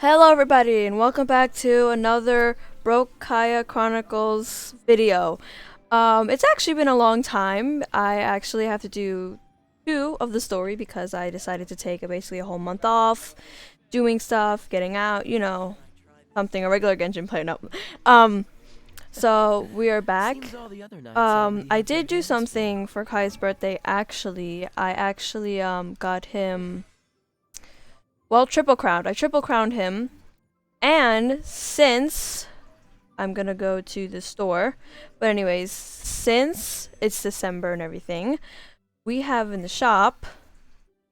Hello everybody and welcome back to another Broke Kaeya Chronicles video. It's actually been a long time. I actually have to do two of the story because I decided to take basically a whole month off, doing stuff, getting out, you know, something a regular Genshin player. No. So we are back. I did do something for Kai's birthday actually. I actually got him, well, triple crowned. I triple crowned him. And since I'm gonna go to the store, but anyways, since it's December and everything, we have in the shop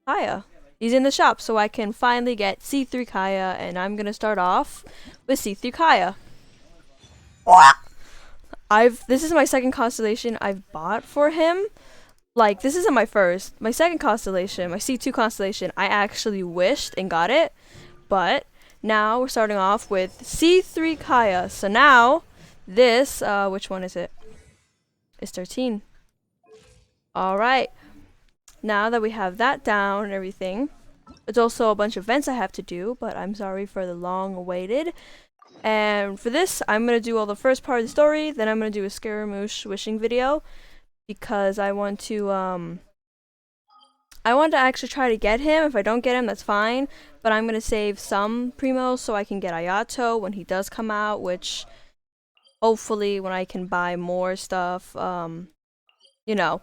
Kaeya. He's in the shop, so I can finally get C3 Kaeya, and I'm gonna start off with C3 Kaeya. This is my second constellation I've bought for him. Like, this isn't my first. My second constellation, my C2 constellation, I actually wished and got it, but now we're starting off with C3 Kaeya. So now this, which one is it? It's 13. Alright. Now that we have that down and everything, it's also a bunch of events I have to do, but I'm sorry for the long awaited. And for this, I'm going to do all the first part of the story, then I'm going to do a Scaramouche wishing video, because I want to actually try to get him. If I don't get him, that's fine. But I'm going to save some primos so I can get Ayato when he does come out, which hopefully when I can buy more stuff, you know.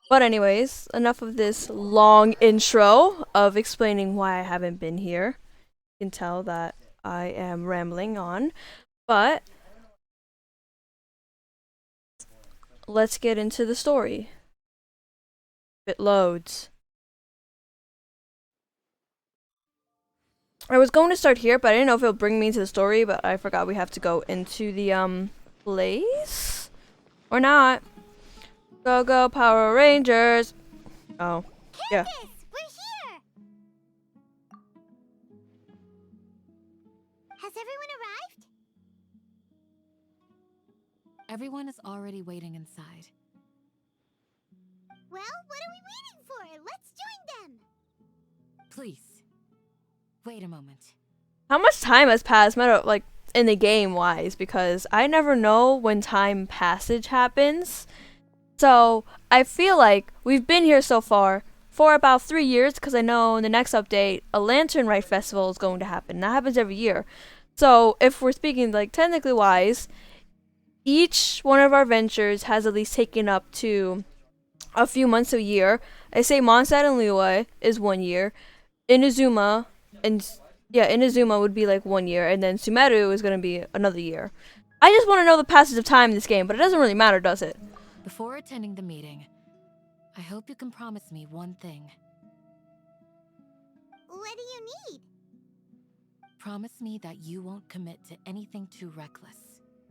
But anyways, enough of this long intro of explaining why I haven't been here. You can tell that I am rambling on. But let's get into the story. It loads. I was going to start here, but I didn't know if it'll bring me into the story, but I forgot we have to go into the, place? Or not. Go, go, Power Rangers! Oh, yeah. Candace, we're here! Has everyone arrived? Everyone is already waiting inside. Well, what are we waiting for? Let's join them! Please, wait a moment. How much time has passed, like, in the game-wise? Because I never know when time passage happens. So, I feel like we've been here so far for about 3 years, because I know in the next update, a Lantern Rite Festival is going to happen. That happens every year. So, if we're speaking, like, technically wise, each one of our ventures has at least taken up to a few months a year. I say Mondstadt and Liyue is 1 year. Inazuma would be like 1 year, and then Sumeru is gonna be another year. I just want to know the passage of time in this game, but it doesn't really matter, does it? Before attending the meeting, I hope you can promise me one thing. What do you need? Promise me that you won't commit to anything too reckless.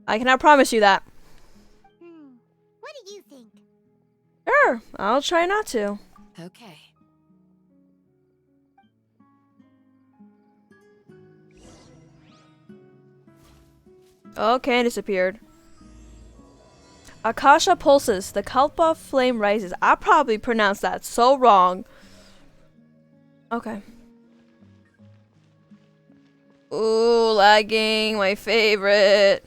I cannot promise you that. What do you think? Sure, I'll try not to. Okay. Oh, Candace appeared. Akasha pulses. The Kalpa flame rises. I probably pronounced that so wrong. Okay. Ooh, lagging, my favorite.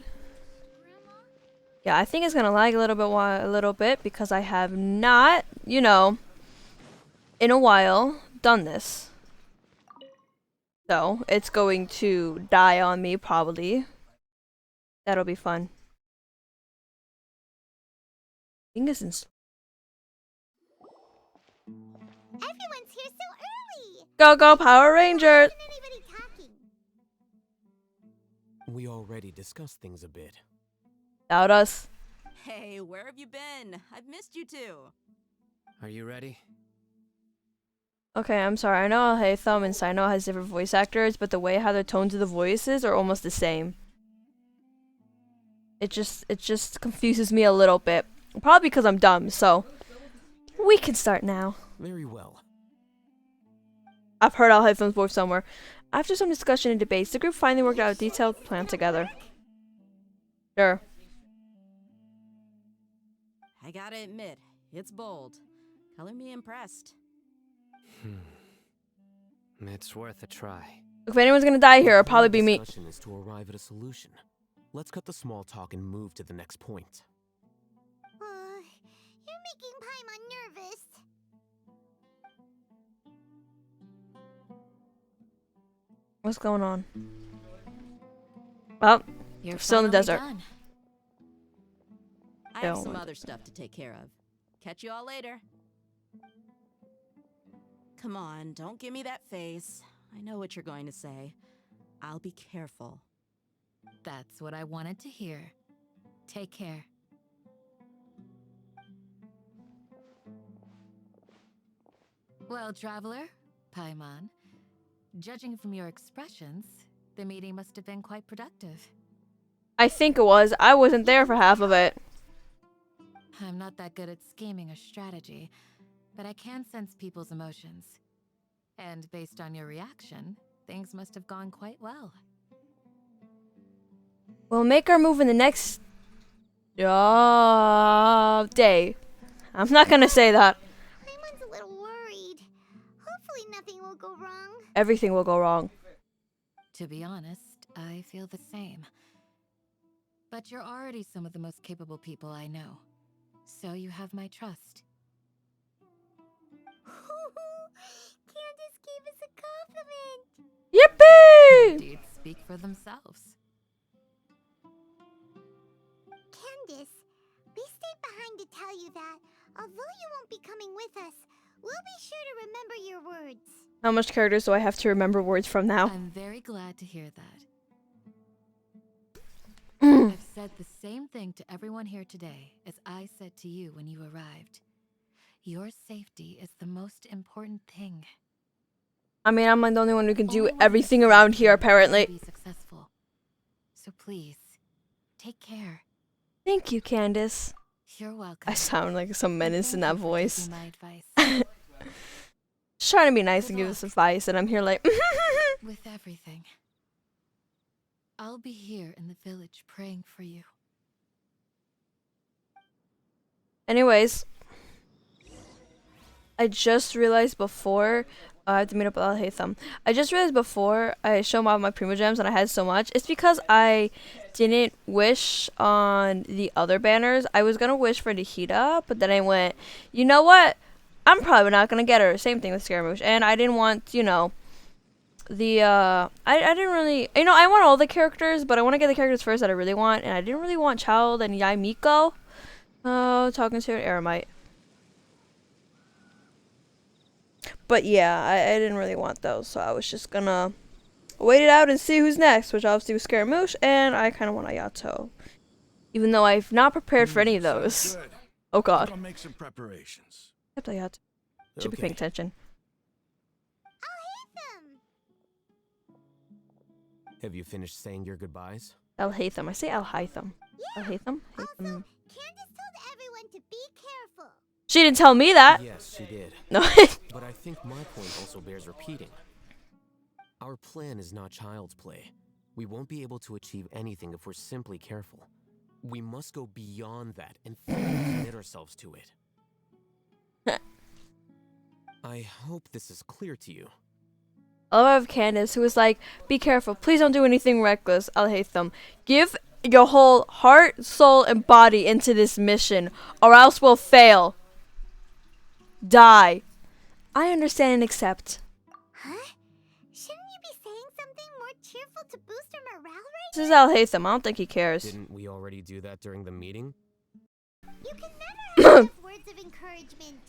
Yeah, I think it's gonna lag a little bit because I have not, you know, in a while done this. So it's going to die on me probably. That'll be fun. I think it's installed. Everyone's here so early! Go, go, Power Rangers! Isn't anybody talking? We already discussed things a bit. Doubt us. Hey, where have you been? I've missed you too. Are you ready? Okay, I'm sorry. I know Hey Thumb and Sino has different voice actors, but the way how the tones of the voices are almost the same. It just confuses me a little bit. Probably because I'm dumb, so we can start now. Very well. I've heard Hey Thumb's voice somewhere. After some discussion and debates, the group finally worked out a detailed plan together. Sure. I gotta admit, it's bold. Color me impressed. It's worth a try. If anyone's gonna die here, it'll probably be me. The discussion is to arrive at a solution. Let's cut the small talk and move to the next point. You're making Paimon nervous. What's going on? Well, You're still in the finally desert. done. I have some Don't. other stuff to take care of. Catch you all later. Come on, don't give me that face. I know what you're going to say. I'll be careful. That's what I wanted to hear. Take care. Well, traveler, Paimon, judging from your expressions, the meeting must have been quite productive. I think it was. I wasn't there for half of it. I'm not that good at scheming or strategy, but I can sense people's emotions. And based on your reaction, things must have gone quite well. We'll make our move in the next day. I'm not gonna say that. Paimon's a little worried. Hopefully nothing will go wrong. Everything will go wrong. To be honest, I feel the same. But you're already some of the most capable people I know. So you have my trust. Candace gave us a compliment. Yippee! Deeds speak for themselves. Candace, we stayed behind to tell you that, although you won't be coming with us, we'll be sure to remember your words. How much characters do I have to remember words from now? I'm very glad to hear that. Mm. I've said the same thing to everyone here today as I said to you when you arrived. Your safety is the most important thing. I mean, I'm like the only one who can do Only one everything who's around safe here, can apparently. Be successful. So please, take care. Thank you, Candace. You're welcome. I sound like some And menace in thank that you for voice. taking my advice. Just trying to be nice Good and give us luck. advice, and I'm here like, With everything. I'll be here in the village praying for you. anyways. I just realized before, I have to meet up with Al-Haytham. I just realized before I show him all my Primo Gems and I had so much, it's because I didn't wish on the other banners. I was gonna wish for Nahida, but then I went, you know what? I'm probably not gonna get her. Same thing with Scaramouche. And I didn't want, you know, the, I didn't really, you know, I want all the characters, but I want to get the characters first that I really want, and I didn't really want Child and Yai Miko. Oh, talking to an Eremite. But yeah, I didn't really want those, so I was just gonna wait it out and see who's next, which obviously was Scaramouche, and I kind of want Ayato. Even though I've not prepared for any of those. Good. Oh god. I'll make some preparations. Except Ayato. Should be Okay. paying attention. Have you finished saying your goodbyes? Al-Haytham. I say Al-Haytham. Al-Haytham? Also, Haytham. Candace told everyone to be careful. She didn't tell me that. Yes, she did. No. But I think my point also bears repeating. Our plan is not child's play. We won't be able to achieve anything if we're simply careful. We must go beyond that and fully commit ourselves to it. I hope this is clear to you. I love Candace, who was like, be careful, please don't do anything reckless. Al-Haytham. Give your whole heart, soul, and body into this mission, or else we'll fail. Die. I understand and accept. Huh? Shouldn't you be saying something more cheerful to boost our morale right This is Al-Haytham. I don't think he cares. Didn't we already do that during the meeting? now? You can never have enough words of encouragement.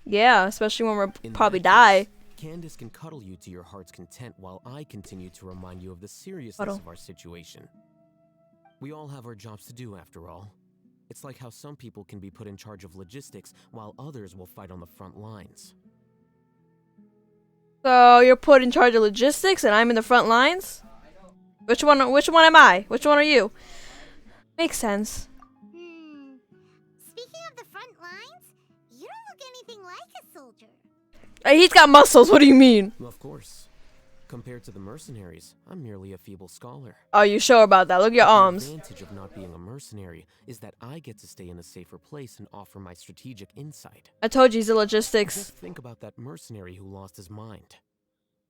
Yeah, especially when we're In probably that die. case, Candace can cuddle you to your heart's content while I continue to remind you of the seriousness Cuddle. of our situation. We all have our jobs to do after all. It's like how some people can be put in charge of logistics while others will fight on the front lines. So you're put in charge of logistics and I'm in the front lines? Which one am I? Which one are you? Makes sense. Speaking of the front lines, you don't look anything like a soldier. He's got muscles, what do you mean? Of course. Compared to the mercenaries, I'm merely a feeble scholar. Are you sure about that? Look at your arms. The advantage of not being a mercenary is that I get to stay in a safer place and offer my strategic insight. I told you he's a logistics. Just think about that mercenary who lost his mind.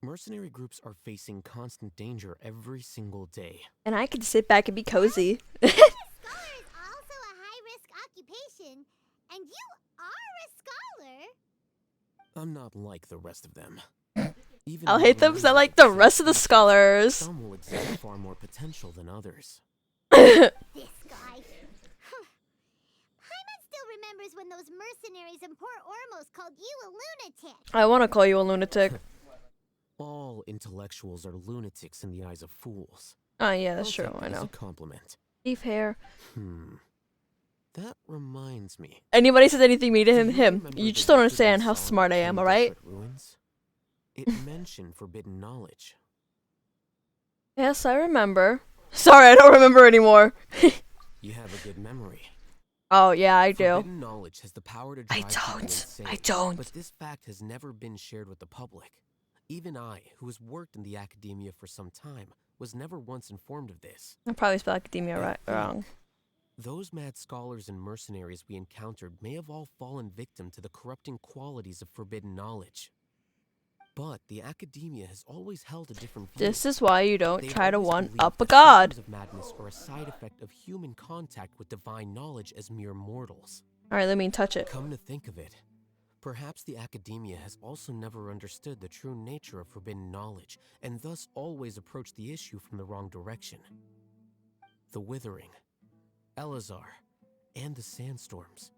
Mercenary groups are facing constant danger every single day. And I can sit back and be cozy. Scholar is also a high-risk occupation, and you are a scholar. I'm not like the rest of them. Even I'll among hate them because I those like the with rest of the success, scholars. Some will exhibit far more potential than others. This guy. Paimon still remembers when those mercenaries in Port Ormos called you a lunatic. I want to call you a lunatic. All intellectuals are lunatics in the eyes of fools. Oh yeah, that's I'll true. take I that as know. a compliment. Beef hair. That reminds me. Anybody says anything mean to Do him, you him. remember You the just don't record we understand how saw in smart the I am, 10 alright? desert ruins? It mentioned forbidden knowledge. Yes, I remember. Sorry, I don't remember anymore. You have a good memory. Oh yeah, I do. Forbidden knowledge has the power to drive people insane, I don't. But this fact has never been shared with the public. Even I, who has worked in the academia for some time, was never once informed of this. I probably spelled academia I right think wrong. Those mad scholars and mercenaries we encountered may have all fallen victim to the corrupting qualities of forbidden knowledge. But the academia has always held a different view. This is why you don't They've try to always one believed up a that god. symptoms of madness are a side effect of human contact with divine knowledge as mere mortals. Alright, let me touch it. Come to think of it, perhaps the academia has also never understood the true nature of forbidden knowledge, and thus always approached the issue from the wrong direction. The Withering, Elazar, and the Sandstorms.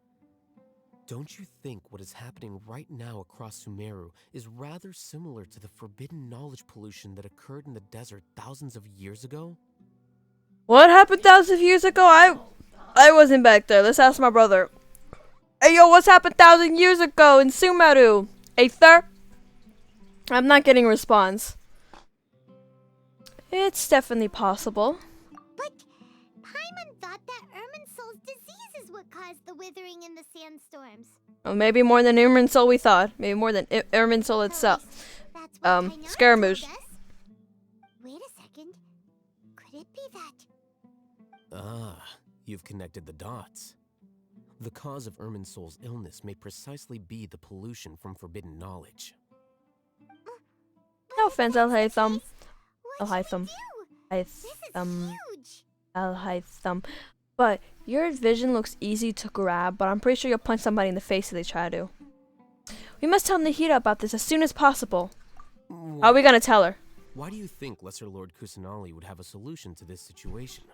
Don't you think what is happening right now across Sumeru is rather similar to the forbidden knowledge pollution that occurred in the desert thousands of years ago? What happened thousands of years ago? I wasn't back there. Let's ask my brother. Hey yo, what's happened 1,000 years ago in Sumeru? Aether? I'm not getting a response. It's definitely possible. But Paimon thought that Irminsul's disease is what caused the withering in the sandstorms. Well, maybe more than Irminsul we thought. Maybe more than Irminsul At itself. least that's what Paimon Scaramouche. told us. Wait a second. Could it be that? Ah, you've connected the dots. The cause of Irminsul's illness may precisely be the pollution from forbidden knowledge. No offense, Al-Haytham. What'd you Al-Haytham. do? This is huge. Al-Haytham. But your vision looks easy to grab, but I'm pretty sure you'll punch somebody in the face if they try to. We must tell Nahida about this as soon as possible. How are we gonna tell her? Why do you think Lesser Lord Kusanali would have a solution to this situation?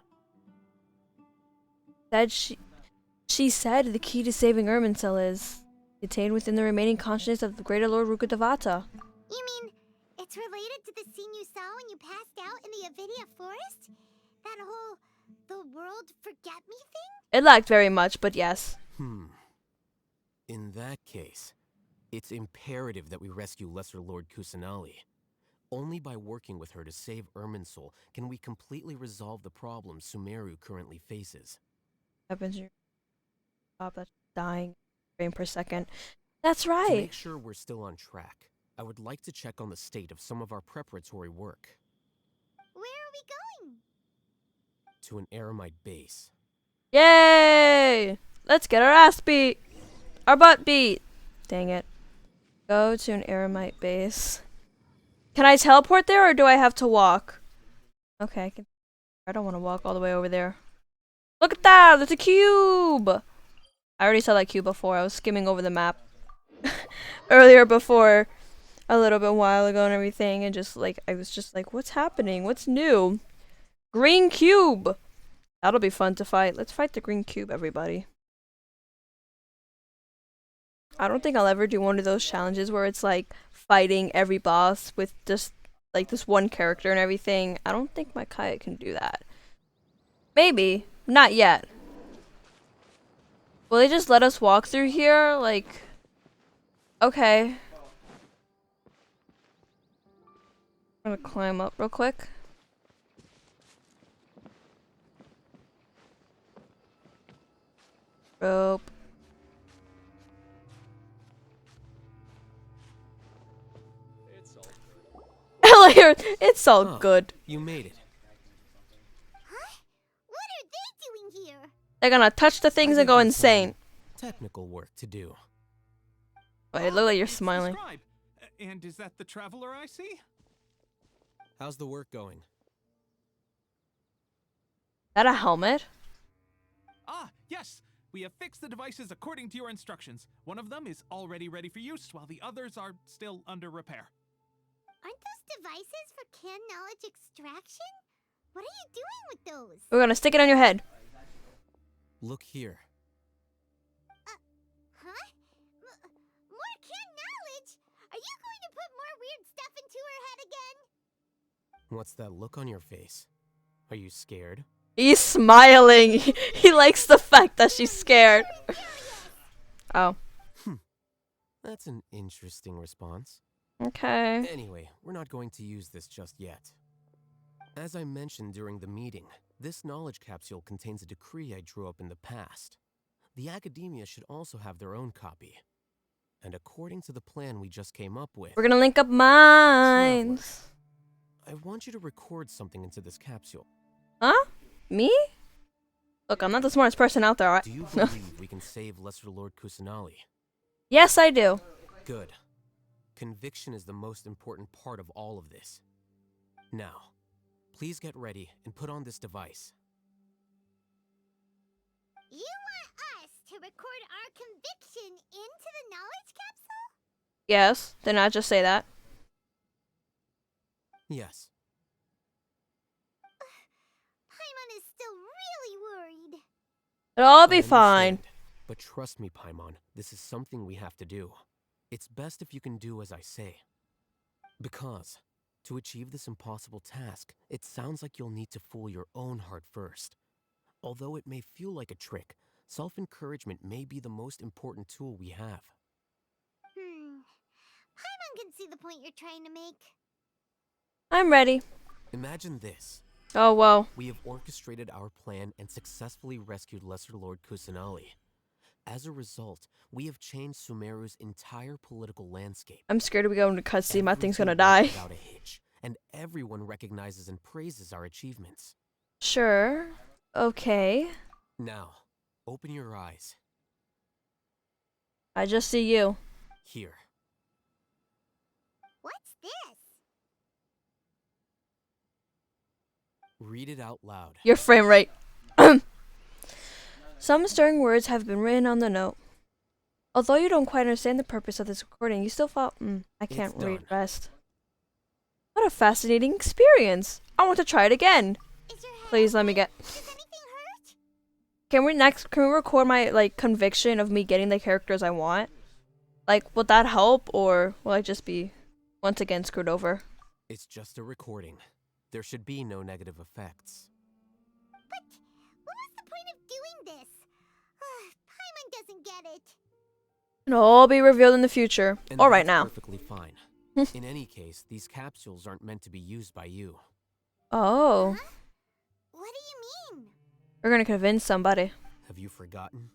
Said she said the key to saving Irminsul is contained within the remaining consciousness of the greater Lord Rukkhadevata. You mean it's related to the scene you saw when you passed out in the Avidia forest? That whole the world forget me thing? It lacked very much, but yes. In that case, it's imperative that we rescue Lesser Lord Kusanali. Only by working with her to save Irminsul can we completely resolve the problems Sumeru currently faces. Happens your stop that's dying frame per second. That's To right. make sure we're still on track, I would like to check on the state of some of our preparatory work. Where are we going? To an Eremite base. Yay! Let's get our ass beat. Our butt beat. Dang it. Go to an Eremite base. Can I teleport there or do I have to walk? Okay, I don't want to walk all the way over there. Look at that! There's a cube! I already saw that cube before. I was skimming over the map earlier before a little bit while ago and everything, and just like I was just like, what's happening? What's new? Green cube! That'll be fun to fight. Let's fight the green cube, everybody. I don't think I'll ever do one of those challenges where it's like fighting every boss with just like this one character and everything. I don't think my Kaeya can do that. Maybe. Not yet. Will they just let us walk through here? Like, okay. I'm gonna climb up real quick. Rope. It's all Huh, good. You made it. Huh? What are they doing here? They're gonna touch the things I and go think insane. some Technical work to do. Wait, look like you're It's the smiling. scribe. And is that the traveler I see? How's the work going? That a helmet? Ah, yes! We have fixed the devices according to your instructions. One of them is already ready for use, while the others are still under repair. Aren't those devices for can knowledge extraction? What are you doing with those? We're gonna stick it on your head. Look here. Huh? More can knowledge? Are you going to put more weird stuff into her head again? What's that look on your face? Are you scared? He's smiling. He likes the fact that she's scared. Oh. That's an interesting response. Okay. Anyway, we're not going to use this just yet. As I mentioned during the meeting, this knowledge capsule contains a decree I drew up in the past. The academia should also have their own copy. And according to the plan we just came up with, We're gonna link up minds. I want you to record something into this capsule. Huh? Me? Look, I'm not the smartest person out there. Do you believe we can save Lesser Lord Kusanali? Yes, I do. Good. Conviction is the most important part of all of this. Now, please get ready and put on this device. You want us to record our conviction into the knowledge capsule? Yes. Did not just say that. Yes. Paimon is still really worried. It'll all I be fine. understand, but trust me, Paimon, this is something we have to do. It's best if you can do as I say. Because, to achieve this impossible task, it sounds like you'll need to fool your own heart first. Although it may feel like a trick, self-encouragement may be the most important tool we have. Paimon can see the point you're trying to make. I'm ready. Imagine this. Oh, whoa. We have orchestrated our plan and successfully rescued Lesser Lord Kusanali. As a result, we have changed Sumeru's entire political landscape. I'm scared we go into cutscene. My thing's gonna Everything die. went without a hitch, and everyone recognizes and praises our achievements. Sure. Okay. Now, open your eyes. I just see you. Here. What's this? Read it out loud. Your frame rate. Some stirring words have been written on the note. Although you don't quite understand the purpose of this recording, you still thought, I can't It's read done. rest. What a fascinating experience. I want to try it again. Is your head Please let me get... Does anything hurt? Can we record my, conviction of me getting the characters I want? Will that help, or will I just be, once again, screwed over? It's just a recording. There should be no negative effects. But what was the point of doing this? Paimon doesn't get it. It'll all be revealed in the future. And Or right that's now. Perfectly fine. In any case, these capsules aren't meant to be used by you. Oh. Huh? What do you mean? We're gonna convince somebody. Have you forgotten?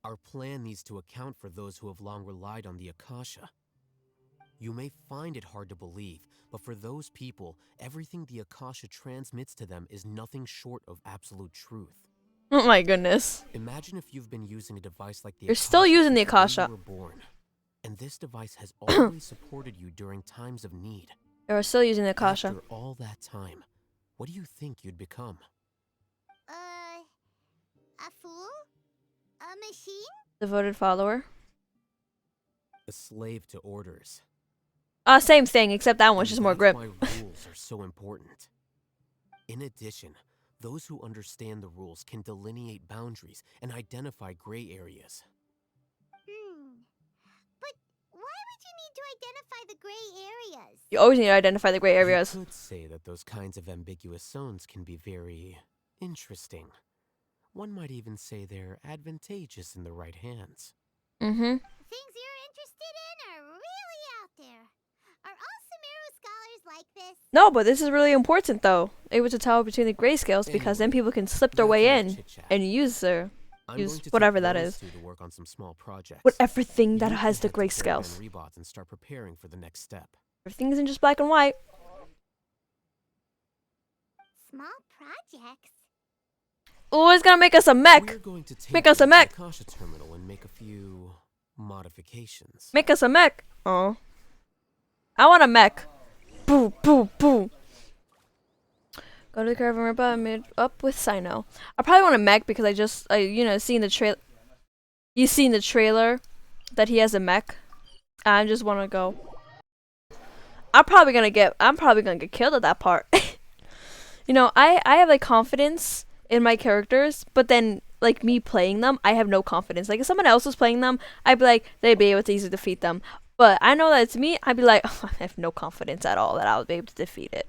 Our plan needs to account for those who have long relied on the Akasha. You may find it hard to believe, but for those people, everything the Akasha transmits to them is nothing short of absolute truth. Oh my goodness. Imagine if you've been using a device like the You're still using the since day Akasha. you were born, and this device has always supported you during times of need. They were still using the Akasha. After all that time, what do you think you'd become? A fool? A machine? Devoted follower. A slave to orders. Same thing, except that one's And just more that's grip. why rules are so important. In addition, those who understand the rules can delineate boundaries and identify gray areas. But why would you need to identify the gray areas? You always need to identify the gray areas. You could say that those kinds of ambiguous zones can be very interesting. One might even say they're advantageous in the right hands. Mm-hmm. Things you're interested in are really out there. Are all Sumeru scholars like this? No, but this is really important, though. Able to tell between the grayscales, because then people can slip their That's way enough in chit-chat. and use their I'm use going to whatever take that those is. two to work on some small projects. Everything that You has the can head to Caravan grayscales. Rebot and start preparing for the next step. Everything isn't just black and white. Small projects? Oh, it's gonna make us a mech. We're going to take Make us a you to mech. the Akasha terminal and make a few modifications. Make us a mech. Oh. I want a mech. Boo, boo, boo. Go to the caravan river and meet up with Sino. I probably want a mech because seen the trail. You seen the trailer that he has a mech. I just want to go. I'm probably gonna get killed at that part. I have like confidence in my characters, but then like me playing them, I have no confidence. Like if someone else was playing them, I'd be like, they'd be able to easily defeat them. But I know that it's me, I'd be like, oh, I have no confidence at all that I would be able to defeat it.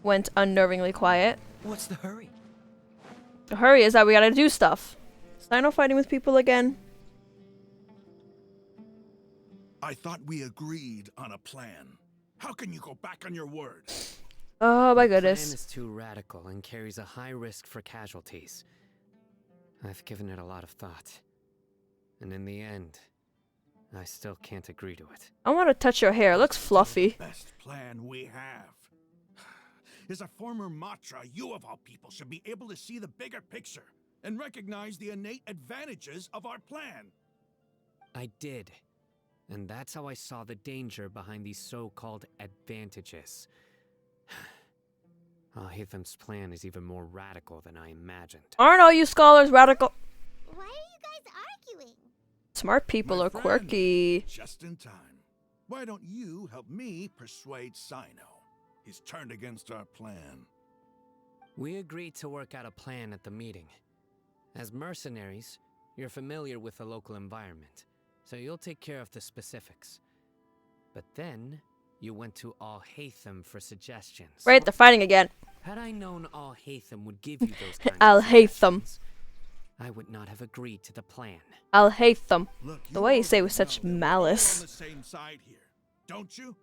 Went unnervingly quiet. What's the hurry? The hurry is that we gotta do stuff. Sino fighting with people again. I thought we agreed on a plan. How can you go back on your word? Oh my The plan goodness. is too radical and carries a high risk for casualties. I've given it a lot of thought. And in the end, I still can't agree to it. I want to touch your hair. It looks fluffy. The best plan we have. As a former Matra, you of all people should be able to see the bigger picture and recognize the innate advantages of our plan. I did. And that's how I saw the danger behind these so-called advantages. Alhaitham's plan is even more radical than I imagined. Aren't all you scholars radical? Why are you guys arguing? Smart people My are friend, quirky. Just in time. Why don't you help me persuade Sino? He's turned against our plan. We agreed to work out a plan at the meeting. As mercenaries, you're familiar with the local environment, so you'll take care of the specifics. But then, you went to Alhaitham for suggestions. Right, they're fighting again. Had I known Alhaitham would give you those kinds of Alhaitham. suggestions, I would not have agreed to the plan. I'll hate them. Look, The way you say it with already such know that we're all malice. on the same side here, don't you?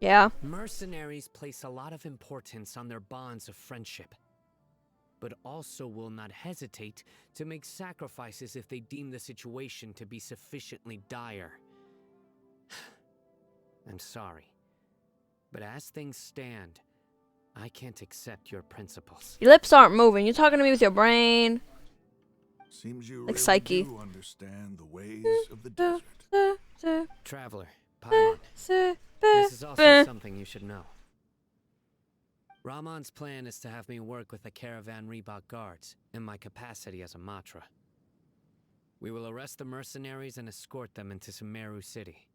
Yeah. Mercenaries place a lot of importance on their bonds of friendship, but also will not hesitate to make sacrifices if they deem the situation to be sufficiently dire. I'm sorry, but as things stand, I can't accept your principles. Your lips aren't moving. You're talking to me with your brain. Seems you Like really Psyche. do understand the ways of the desert. Traveler, Paimon, this is also something you should know. Ramon's plan is to have me work with the Caravan Reebok guards in my capacity as a Matra. We will arrest the mercenaries and escort them into Sumeru City.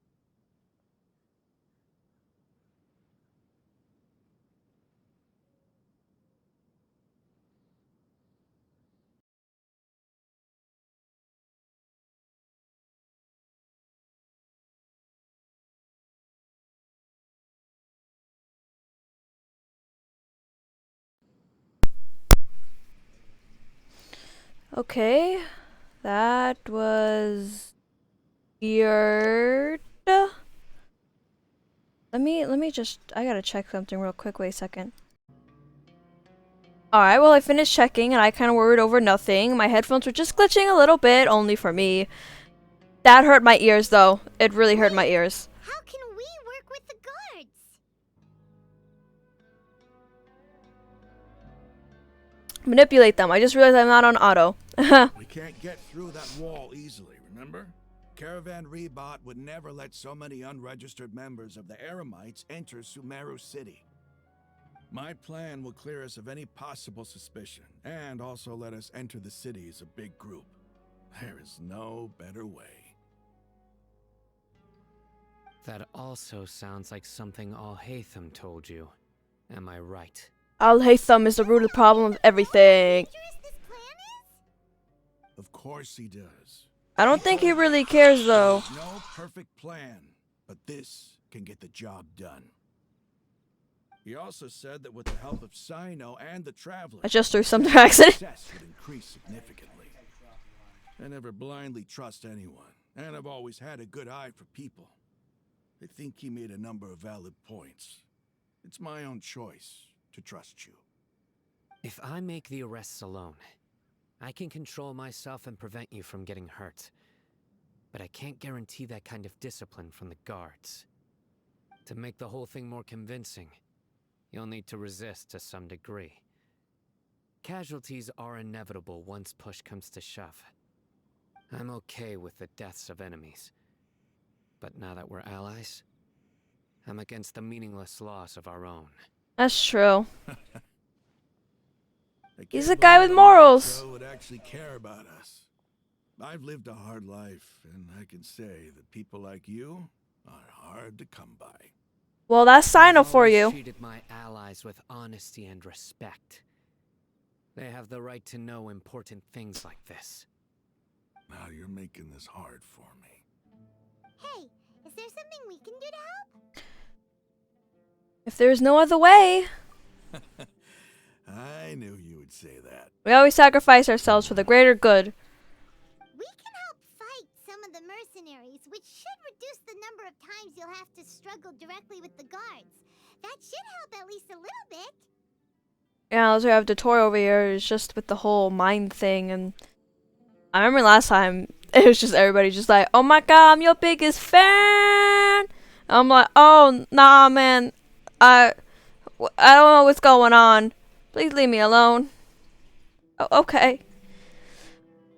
Okay. That was weird. Let me just, I gotta check something real quick. Wait a second. Alright, well I finished checking and I kind of worried over nothing. My headphones were just glitching a little bit, only for me. That hurt my ears though. It really hurt my ears. How can we work with the guards? Manipulate them. I just realized I'm not on auto. We can't get through that wall easily, remember? Caravan Rebot would never let so many unregistered members of the Eremites enter Sumeru City. My plan will clear us of any possible suspicion, and also let us enter the city as a big group. There is no better way. That also sounds like something Alhaitham told you. Am I right? Alhaitham is the root of the problem of everything. Dangerous this plan is? Of course he does. I don't think he really cares though. There's no perfect plan, but this can get the job done. He also said that with the help of Sino and the Traveler, I just threw something by accident. success would increase significantly. I never blindly trust anyone, and I've always had a good eye for people. I think he made a number of valid points. It's my own choice to trust you. If I make the arrests alone, I can control myself and prevent you from getting hurt. But I can't guarantee that kind of discipline from the guards. To make the whole thing more convincing, you'll need to resist to some degree. Casualties are inevitable once push comes to shove. I'm okay with the deaths of enemies. But now that we're allies, I'm against the meaningless loss of our own. That's true. I He's can't a guy believe with a morals. macho would actually care about us. I've lived a hard life, and I can say that people like you are hard to come by. Well, that's Sino I've for always you. treated my allies with honesty and respect. They have the right to know important things like this. Now you're making this hard for me. Hey, is there something we can do to help? If there's no other way, I knew you would say that. we always sacrifice ourselves for the greater good. We can help fight some of the mercenaries, which should reduce the number of times you'll have to struggle directly with the guards. That should help at least a little bit. Yeah, as we have Dottore over here, is just with the whole mind thing, and I remember last time it was just everybody just like, "Oh my god, I'm your biggest fan." I'm like, "Oh nah, man, I don't know what's going on. Please leave me alone." Oh, okay.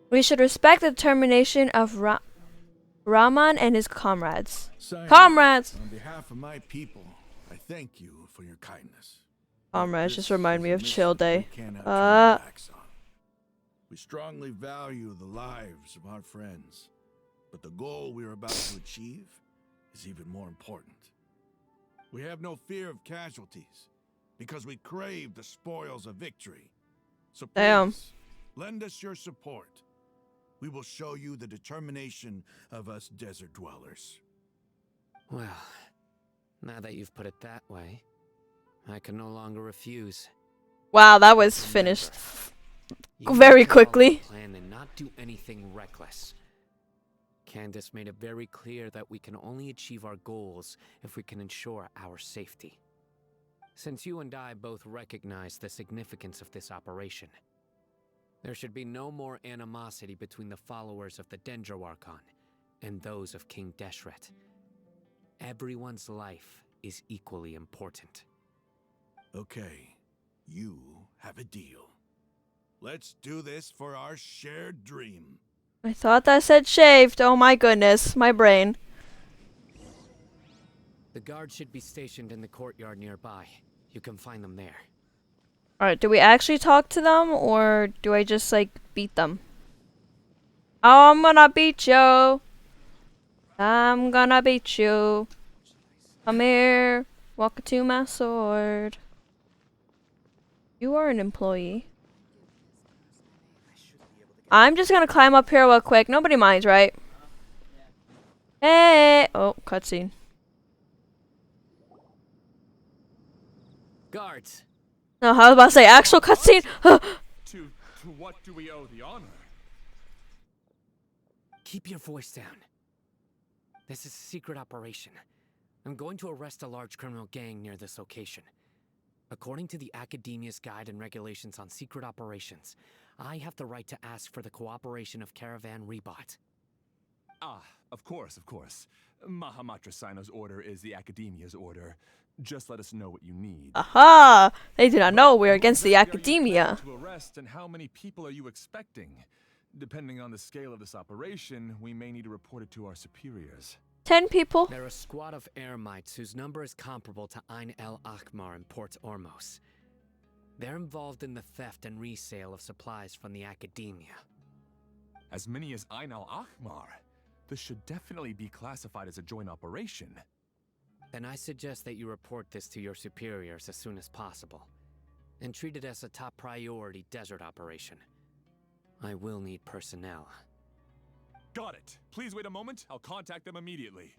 We should respect the determination of Raman and his comrades. Simon, Comrades. on behalf of my people, I thank you for your kindness. Comrades This just remind is me a of mission Chill Day. we cannot turn our backs on. We strongly value the lives of our friends, but the goal we are about to achieve is even more important. We have no fear of casualties because we crave the spoils of victory. So please, Damn. lend us your support. We will show you the determination of us desert dwellers. Well, now that you've put it that way, I can no longer refuse. Wow, that was finished You very need to follow quickly. the plan and not do anything reckless. Candace made it very clear that we can only achieve our goals if we can ensure our safety. Since you and I both recognize the significance of this operation, there should be no more animosity between the followers of the Dendro Archon and those of King Deshret. Everyone's life is equally important. Okay, you have a deal. Let's do this for our shared dream. I thought that said shaved. Oh my goodness, my brain. The guards should be stationed in the courtyard nearby. You can find them there. Alright, do we actually talk to them, or do I just, like, beat them? Oh, I'm gonna beat you. I'm gonna beat you. Come here. Walk to my sword. You are an employee. I'm just gonna climb up here real quick. Nobody minds, right? Hey! Oh, cutscene. Guards! No, I was about to say actual cutscene. To what do we owe the honor? Keep your voice down. This is a secret operation. I'm going to arrest a large criminal gang near this location. According to the Academia's Guide and Regulations on Secret Operations, I have the right to ask for the cooperation of Caravan Rebot. Ah, of course, of course. Mahamatra Sino's order is the Academia's order. Just let us know what you need. Aha! They do not know we're against the Who exactly are you academia. planning to arrest, and how many people are you expecting? Depending on the scale of this operation, we may need to report it to our superiors. 10 people. They're a squad of Eremites whose number is comparable to Ain el Akmar in Port Ormos. They're involved in the theft and resale of supplies from the Academia. As many as Ain al-Akmar. This should definitely be classified as a joint operation. Then I suggest that you report this to your superiors as soon as possible, and treat it as a top priority desert operation. I will need personnel. Got it. Please wait a moment. I'll contact them immediately.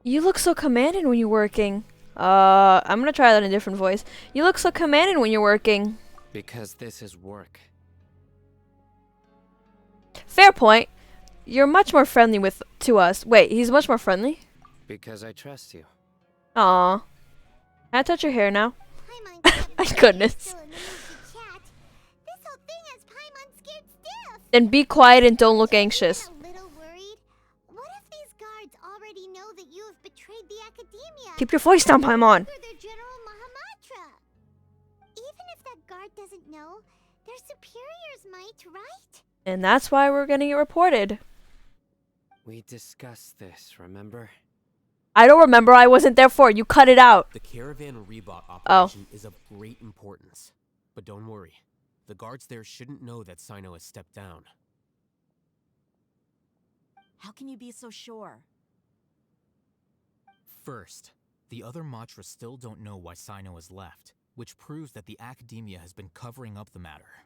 You look so commanding when you're working. I'm gonna try that in a different voice. You look so commanding when you're working. Because this is work. Fair point. You're much more friendly to us. Wait, he's much more friendly? Because I trust you. Aw. Can I touch your hair now? Paimon My can't goodness. still in the mood to chat. This whole thing has Paimon scared stiff. Then be quiet and don't look anxious. I'm a little worried. What if these guards already know that you have betrayed the Academia? Keep your voice down, Paimon. They're their General Mahamatra. Even if that guard doesn't know, They're superiors, might, right? And that's why we're getting it reported. We discussed this, remember? I don't remember. I wasn't there for it. You cut it out. The caravan rebot Oh. operation is of great importance. But don't worry. The guards there shouldn't know that Sino has stepped down. How can you be so sure? First, the other Matra still don't know why Sino has left, which proves that the academia has been covering up the matter.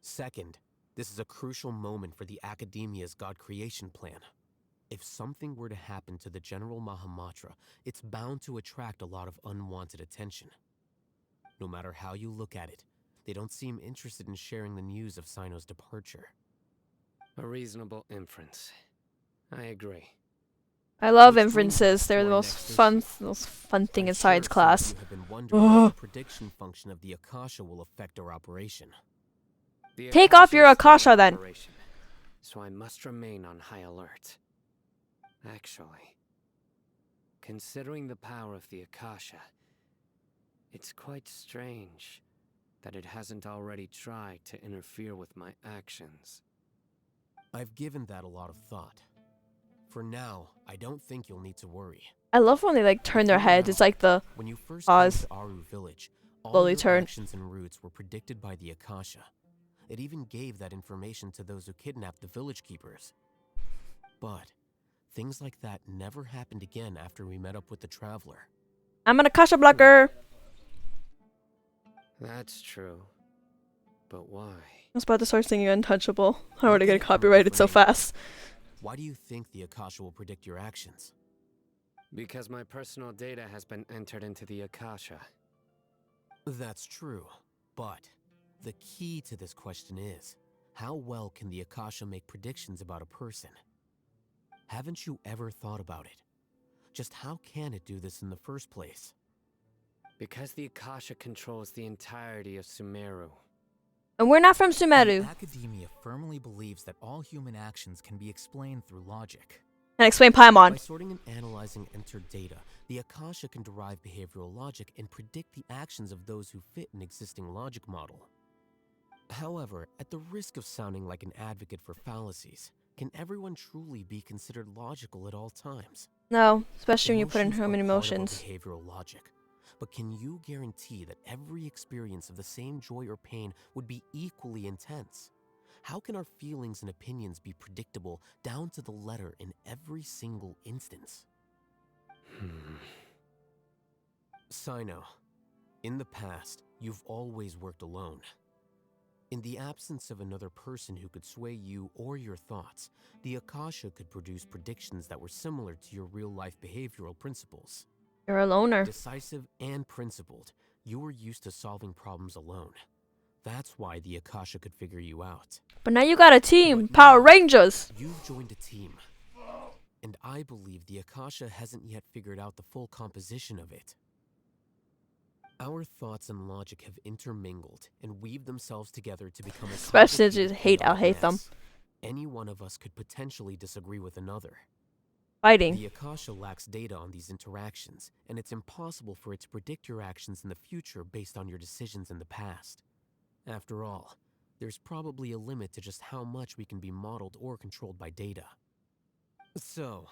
Second, this is a crucial moment for the academia's God creation plan. If something were to happen to the General Mahamatra, it's bound to attract a lot of unwanted attention. No matter how you look at it, they don't seem interested in sharing the news of Sino's departure. A reasonable inference. I agree. I love Which brings inferences. us They're to the our most next fun thing I'm in sure science some of class. you have been wondering how the prediction function of the Akasha will affect our operation. The Take off your is still Akasha, in then. operation, so I must remain on high alert. Actually, considering the power of the Akasha, it's quite strange that it hasn't already tried to interfere with my actions. I've given that a lot of thought. For now, I don't think you'll need to worry. I love when they like turn their heads. It's like the When you first pause. came to Aru village, all Slowly your turn. actions and routes were predicted by the Akasha. It even gave that information to those who kidnapped the village keepers. But things like that never happened again after we met up with the Traveler. I'm an Akasha blocker. That's true. But why? I was about to start singing Untouchable. I already Look get at it from a copyrighted so different angle. fast. Why do you think the Akasha will predict your actions? Because my personal data has been entered into the Akasha. That's true, but the key to this question is, how well can the Akasha make predictions about a person? Haven't you ever thought about it? Just how can it do this in the first place? Because the Akasha controls the entirety of Sumeru. And we're not from The Sumeru. academia firmly believes that all human actions can be explained through logic. And explain By Paimon. sorting and analyzing entered data, the Akasha can derive behavioral logic and predict the actions of those who fit an existing logic model. However, at the risk of sounding like an advocate for fallacies, can everyone truly be considered logical at all times? No, especially when you put in Emotions human are part of our emotions. behavioral logic. But can you guarantee that every experience of the same joy or pain would be equally intense? How can our feelings and opinions be predictable down to the letter in every single instance? Sino, in the past, you've always worked alone. In the absence of another person who could sway you or your thoughts, the Akasha could produce predictions that were similar to your real-life behavioral principles. You're a loner. Decisive and principled, you were used to solving problems alone. That's why the Akasha could figure you out. But now you got a team. But Power now, Rangers. You've joined a team. And I believe the Akasha hasn't yet figured out the full composition of it. Our thoughts and logic have intermingled and weaved themselves together to become a Especially complicated just hate. I chaotic hate them. mess. Any one of us could potentially disagree with another. Fighting. The Akasha lacks data on these interactions, and it's impossible for it to predict your actions in the future based on your decisions in the past. After all, there's probably a limit to just how much we can be modeled or controlled by data. So,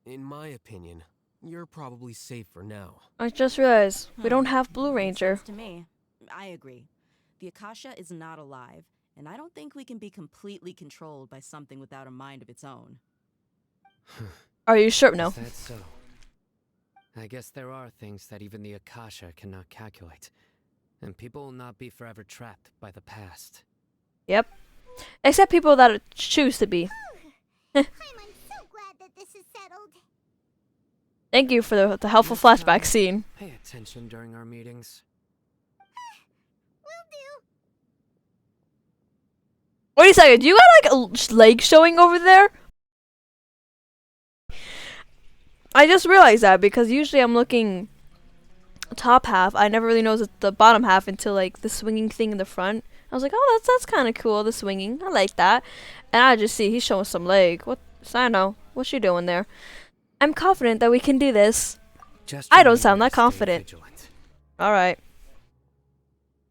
in my opinion, you're probably safe for now. I just realized we don't have Blue Ranger. Makes sense to me. I agree. The Akasha is not alive, and I don't think we can be completely controlled by something without a mind of its own. Are you sure? No. Is that so? I guess there are things that even the Akasha cannot calculate, and people will not be forever trapped by the past. Yep. Except people that choose to be. I'm so glad that this is settled. Thank you for the helpful flashback scene. Pay attention during our meetings. Will do. Wait a second. Do you got like a leg showing over there? I just realized that because usually I'm looking top half. I never really noticed the bottom half until like the swinging thing in the front. I was like, oh, that's kind of cool. The swinging, I like that. And I just see he's showing some leg. What? Sino, what's she doing there? I'm confident that we can do this. Just I don't remember sound to that stay confident. vigilant. All right.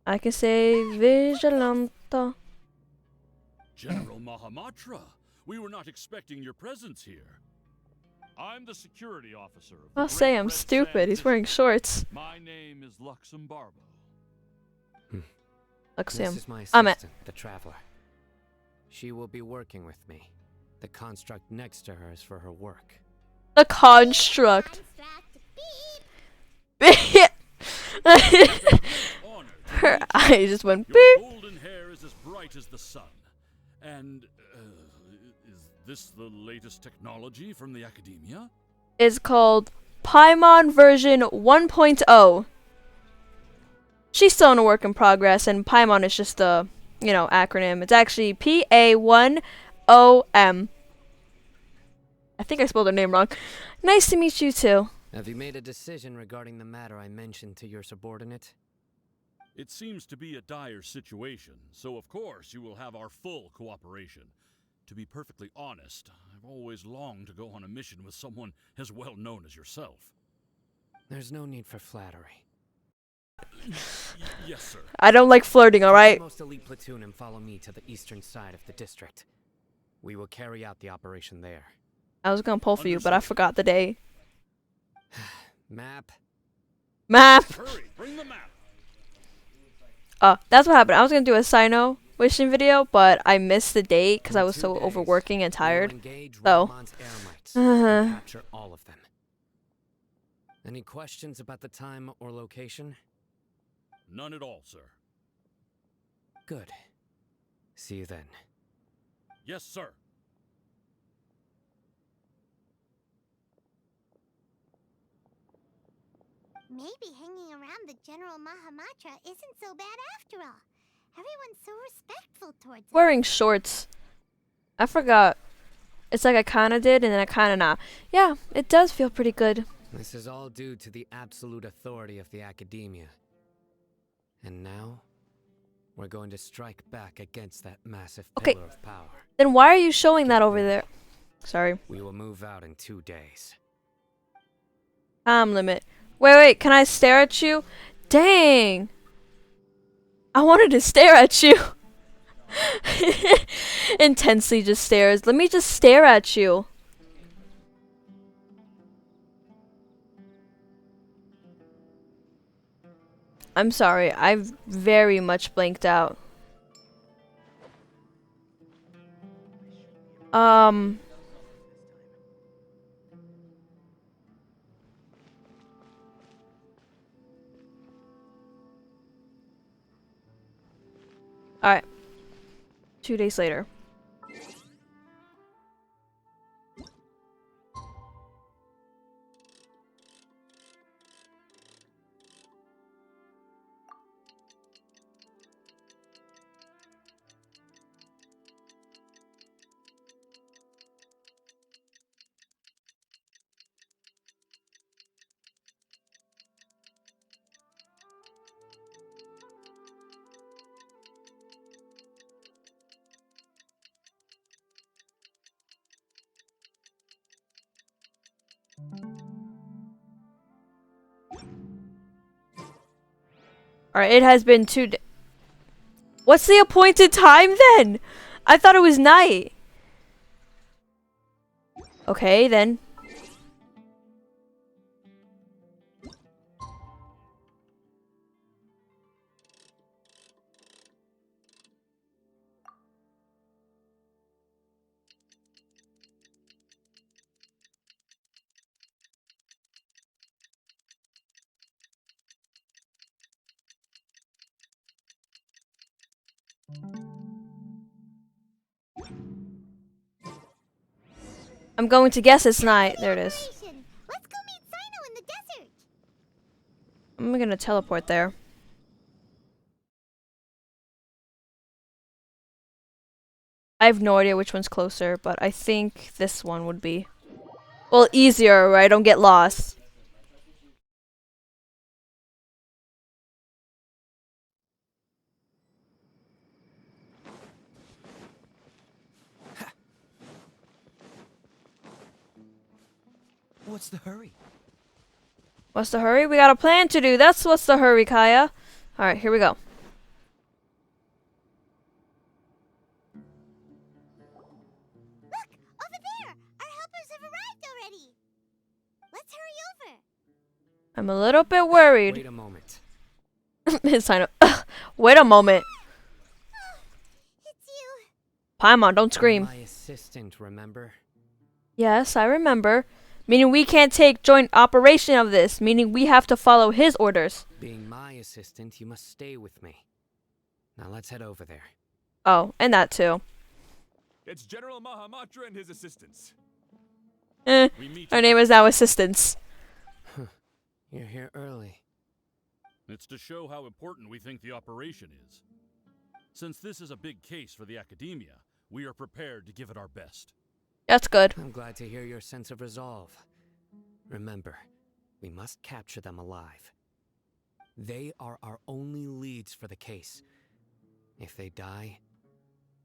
I can say Vigilanta. General Mahamatra, we were not expecting your presence here. I'm the security officer of the I'll Great say I'm Red stupid. Sand He's wearing District. shorts. My name is Luxembarbo. Looks This him. is my I'm it. assistant, the Traveler. She will be working with me. The construct next to her is for her work. The construct. Construct. Beep. Her eye just went Your beep. golden hair is as bright as the sun. And, is this the latest technology from the Academia? It's called Paimon version 1.0. She's still in a work in progress, and Paimon is just a, acronym. It's actually PA1OM. I think I spelled her name wrong. Nice to meet you too. Have you made a decision regarding the matter I mentioned to your subordinate? It seems to be a dire situation, so of course you will have our full cooperation. To be perfectly honest, I've always longed to go on a mission with someone as well known as yourself. There's no need for flattery. Yes, sir. I don't like flirting, alright? Take the most elite platoon and follow me to the eastern side of the district. We will carry out the operation there. I was gonna pull for you, but I forgot the day. Map. Map! Hurry, bring the map. That's what happened. I was gonna do a Sino wishing video, but I missed the date because I In was 2 so days, overworking and we will tired. engage So. Ramon's Eremites and capture all of them. Any questions about the time or location? None at all, sir. Good. See you then. Yes, sir. Maybe hanging around the General Mahamatra isn't so bad after all. Everyone's so respectful towards him. Wearing shorts. I forgot. It's like I kinda did and then I kinda not. Yeah, it does feel pretty good. This is all due to the absolute authority of the Academia. And now, we're going to strike back against that massive Okay. pillar of power. Then why are you showing that over there? Sorry. We will move out in 2 days. Time limit. Wait, can I stare at you? Dang! I wanted to stare at you. Intensely just stares. Let me just stare at you. I'm sorry, I've very much blanked out. Alright. 2 days later. Alright, it has been 2 days. What's the appointed time then? I thought it was night. Okay, then. I'm going to guess it's night. There it is. Operation. Let's go meet Sino in the desert. I'm gonna teleport there. I have no idea which one's closer, but I think this one would be. Well, easier where I don't get lost. What's the hurry? What's the hurry? We got a plan to do. That's what's the hurry, Kaeya. Alright, here we go. I'm a little bit worried. Wait a moment. His sign up. Wait a moment. It's you. Paimon, don't scream. My assistant, remember? Yes, I remember. Meaning we can't take joint operation of this. Meaning we have to follow his orders. Being my assistant, you must stay with me. Now let's head over there. Oh, and that too. It's General Mahamatra and his assistants. Eh, We meet our you- name is now Assistants. You're here early. It's to show how important we think the operation is. Since this is a big case for the academia, we are prepared to give it our best. That's good. I'm glad to hear your sense of resolve. Remember, we must capture them alive. They are our only leads for the case. If they die,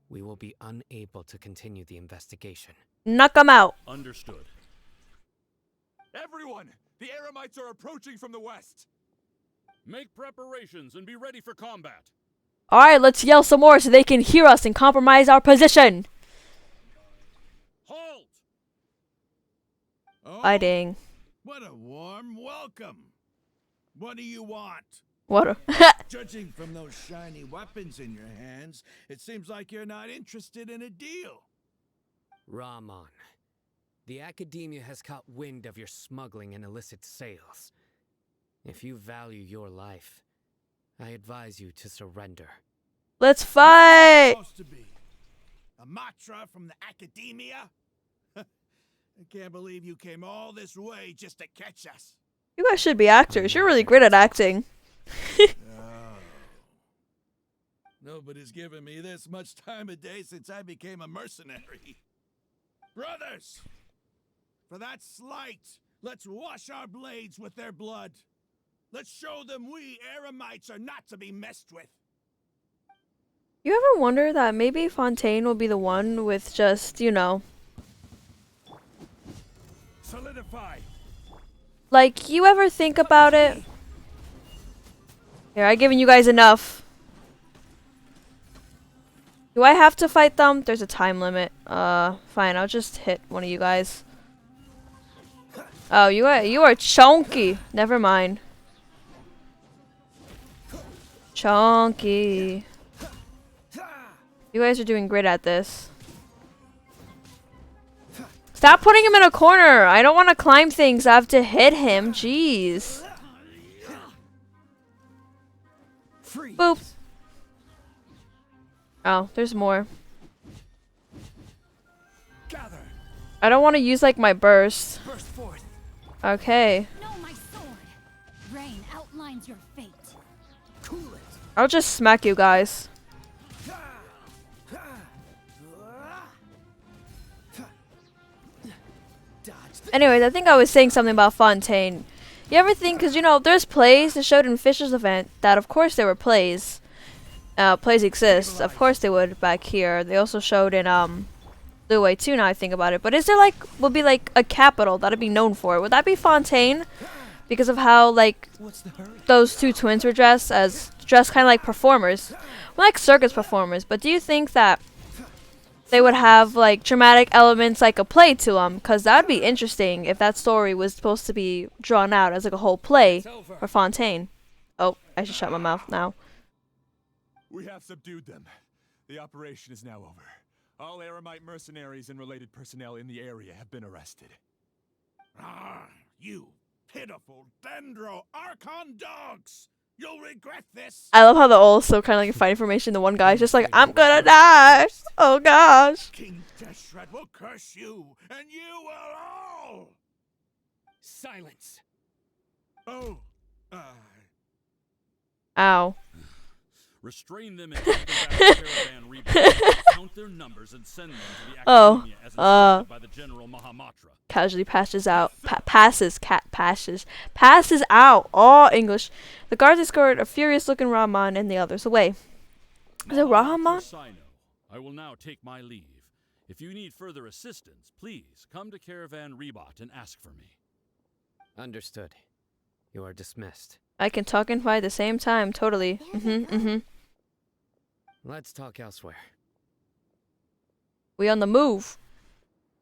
we will be unable to continue the investigation. Knock them out. Understood. Everyone! The Eremites are approaching from the west! Make preparations and be ready for combat. Alright, let's yell some more so they can hear us and compromise our position. Halt! Oh, Fighting. what a warm welcome. What do you want? What a Judging from those shiny weapons in your hands, it seems like you're not interested in a deal. Rahman, the academia has caught wind of your smuggling and illicit sales. If you value your life, I advise you to surrender. Let's fight! Supposed to be a matra from the academia? I can't believe you came all this way just to catch us. You guys should be actors. You're really great at acting. Oh. Nobody's given me this much time of day since I became a mercenary. Brothers, for that slight, let's wash our blades with their blood. Let's show them we Eremites are not to be messed with. You ever wonder that maybe Fontaine will be the one with just, you know, Solidify! like, you ever think about it? Here, I've given you guys enough. Do I have to fight them? There's a time limit. Fine, I'll just hit one of you guys. Oh, you are chunky. Never mind. Chunky. You guys are doing great at this. Stop putting him in a corner. I don't want to climb things. I have to hit him. Jeez. Boop. Oh, there's more. Gather! I don't want to use like my burst. Burst forth! Okay. Know my sword. Rain outlines your fate. Cool it! I'll just smack you guys. Anyways, I think I was saying something about Fontaine. You ever think, because you know, there's plays that showed in Fisher's event that of course there were plays. Plays exist. Of course they would back here. They also showed in Liyue too, now I think about it. But is there like, would be like a capital that'd be known for? Would that be Fontaine? Because of how like those two twins were dressed kind of like performers. Well, like circus performers. But do you think that they would have like dramatic elements like a play to them? Because that would be interesting if that story was supposed to be drawn out as like a whole play for Fontaine. Oh, I should shut my mouth now. We have subdued them. The operation is now over. All Eremite mercenaries and related personnel in the area have been arrested. Ah, you pitiful Dendro Archon dogs! You'll regret this! I love how they're all so kind of like find information. The one guy's just like, I'm gonna die! Oh gosh! King Deshret will curse you, and you will all! Silence! Oh, Ow. Restrain them and take them back to Caravan Rebuild. Count their numbers and send them to the Oh, Academia as instructed by the General Mahamatra. Casually passes out. Passes out. Oh, English. The guards escort a furious-looking Rahman and the others away. Is it Rahman? Sino, I will now take my leave. If you need further assistance, please come to Caravan Rebot and ask for me. Understood. You are dismissed. I can talk and fight at the same time. Totally. Let's talk elsewhere. We on the move.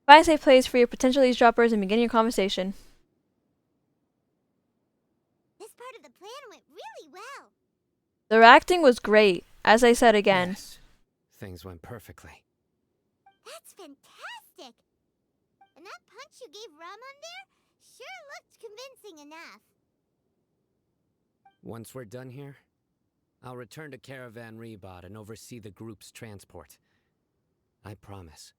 Find a safe place for your potential eavesdroppers and begin your conversation. Their acting was great, as I said again. Yes, things went perfectly. That's fantastic! And that punch you gave Ramon there sure looked convincing enough. Once we're done here, I'll return to Caravan Rebot and oversee the group's transport. I promise.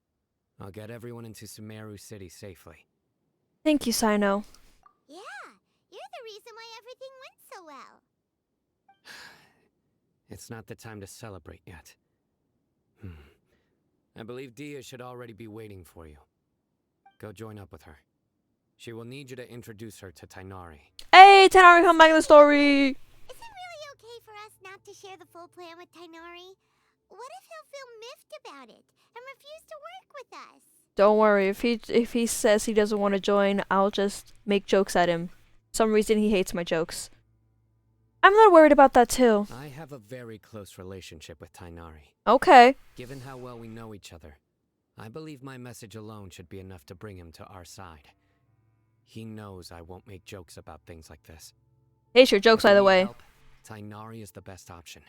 I'll get everyone into Sumeru City safely. Thank you, Sino. Yeah, you're the reason why everything went so well. It's not the time to celebrate yet. I believe Dia should already be waiting for you. Go join up with her. She will need you to introduce her to Tainari. Hey, Tainari, come back in the story! Is it really okay for us not to share the full plan with Tainari? What if he'll feel miffed about it and refuse to work with us? Don't worry, if he says he doesn't want to join, I'll just make jokes at him. For some reason he hates my jokes. I'm not worried about that too. I have a very close relationship with Tainari. Okay. Given how well we know each other, I believe my message alone should be enough to bring him to our side. He knows I won't make jokes about things like this. Hates your jokes, If you by the need way. help, Tainari is the best option.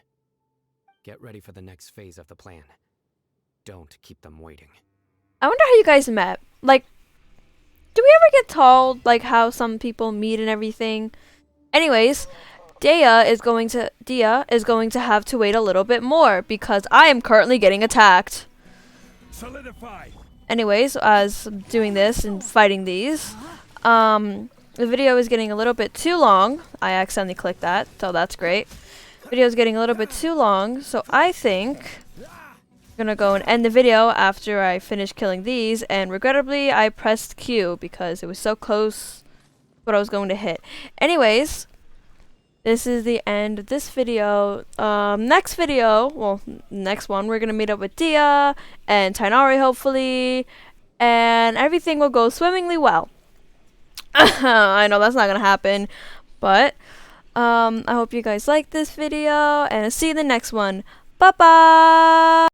Get ready for the next phase of the plan. Don't keep them waiting. I wonder how you guys met. Like, do we ever get told, like, how some people meet and everything? Anyways, Dia is going to have to wait a little bit more because I am currently getting attacked. Solidify. Anyways, as I'm doing this and fighting these, the video is getting a little bit too long. I accidentally clicked that, so that's great. Video is getting a little bit too long, so I think I'm gonna go and end the video after I finish killing these, and regrettably I pressed Q because it was so close to what I was going to hit. Anyways, this is the end of this video. Next video, well, next one, we're gonna meet up with Dia and Tainari hopefully, and everything will go swimmingly well. I know that's not gonna happen, but I hope you guys like this video, and I'll see you in the next one. Bye bye.